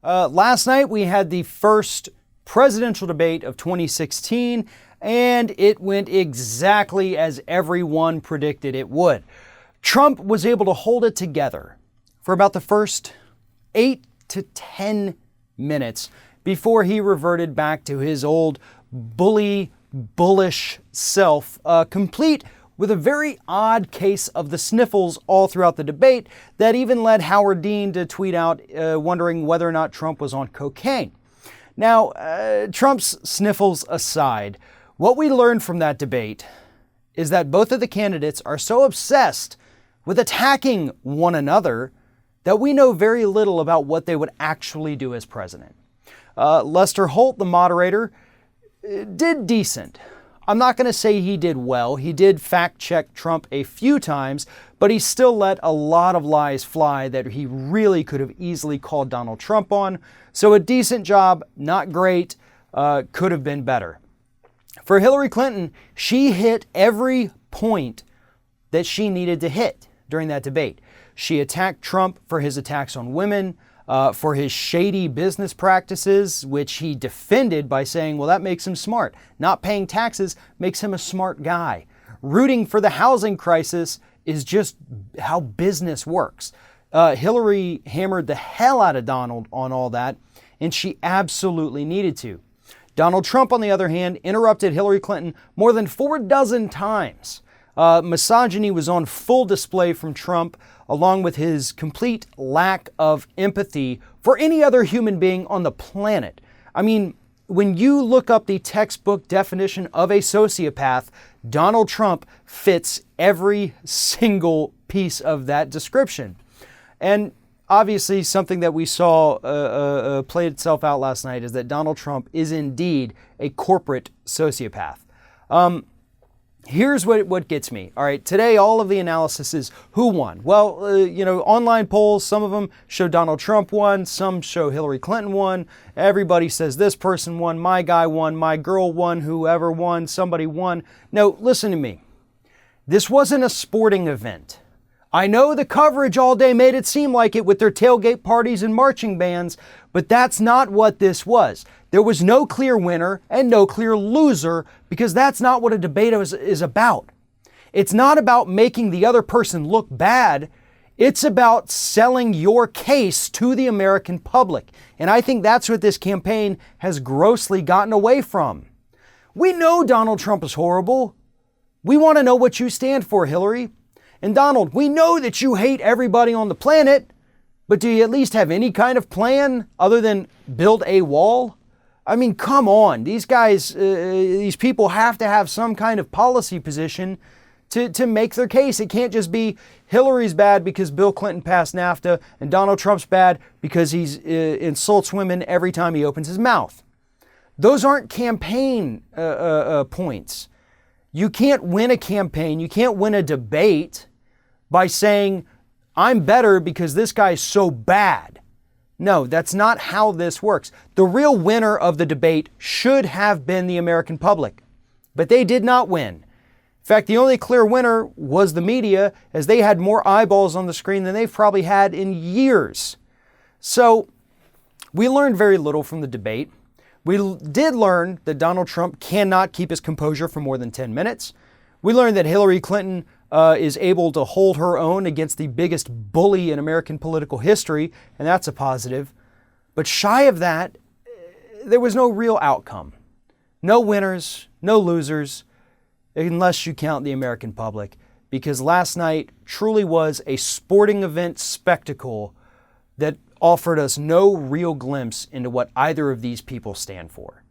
Last night we had the first presidential debate of 2016, and it went exactly as everyone predicted it would. Trump was able to hold it together for about the first 8 to 10 minutes before he reverted back to his old bullish self, complete with a very odd case of the sniffles all throughout the debate that even led Howard Dean to tweet out wondering whether or not Trump was on cocaine. Now, Trump's sniffles aside, what we learned from that debate is that both of the candidates are so obsessed with attacking one another that we know very little about what they would actually do as president. Lester Holt, the moderator, did decent. I'm not going to say he did well. He did fact-check Trump a few times, but he still let a lot of lies fly that he really could have easily called Donald Trump on. So a decent job, not great, could have been better. For Hillary Clinton, she hit every point that she needed to hit during that debate. She attacked Trump for his attacks on women, for his shady business practices, which he defended by saying, well, that makes him smart. Not paying taxes makes him a smart guy. Rooting for the housing crisis is just how business works. Hillary hammered the hell out of Donald on all that, and she absolutely needed to. Donald Trump, on the other hand, interrupted Hillary Clinton more than 4 times. Misogyny was on full display from Trump, along with his complete lack of empathy for any other human being on the planet. I mean, when you look up the textbook definition of a sociopath, Donald Trump fits every single piece of that description. And obviously, something that we saw played itself out last night is that Donald Trump is indeed a corporate sociopath. Here's what gets me. All right, today all of the analysis is who won. Well, online polls, some of them show Donald Trump won, some show Hillary Clinton won. Everybody says this person won, my guy won, my girl won, whoever won, somebody won. No, listen to me. This wasn't a sporting event. I know the coverage all day made it seem like it with their tailgate parties and marching bands, but that's not what this was. There was no clear winner and no clear loser because that's not what a debate is about. It's not about making the other person look bad. It's about selling your case to the American public. And I think that's what this campaign has grossly gotten away from. We know Donald Trump is horrible. We want to know what you stand for, Hillary. And Donald, we know that you hate everybody on the planet, but do you at least have any kind of plan other than build a wall? I mean, come on. These guys, these people have to have some kind of policy position to make their case. It can't just be Hillary's bad because Bill Clinton passed NAFTA and Donald Trump's bad because he insults women every time he opens his mouth. Those aren't campaign points. You can't win a campaign. You can't win a debate by saying, I'm better because this guy's so bad. No, that's not how this works. The real winner of the debate should have been the American public, but they did not win. In fact, the only clear winner was the media, as they had more eyeballs on the screen than they've probably had in years. So we learned very little from the debate. We did learn that Donald Trump cannot keep his composure for more than 10 minutes. We learned that Hillary Clinton is able to hold her own against the biggest bully in American political history, and that's a positive. But shy of that, there was no real outcome. No winners, no losers, unless you count the American public, because last night truly was a sporting event spectacle that offered us no real glimpse into what either of these people stand for.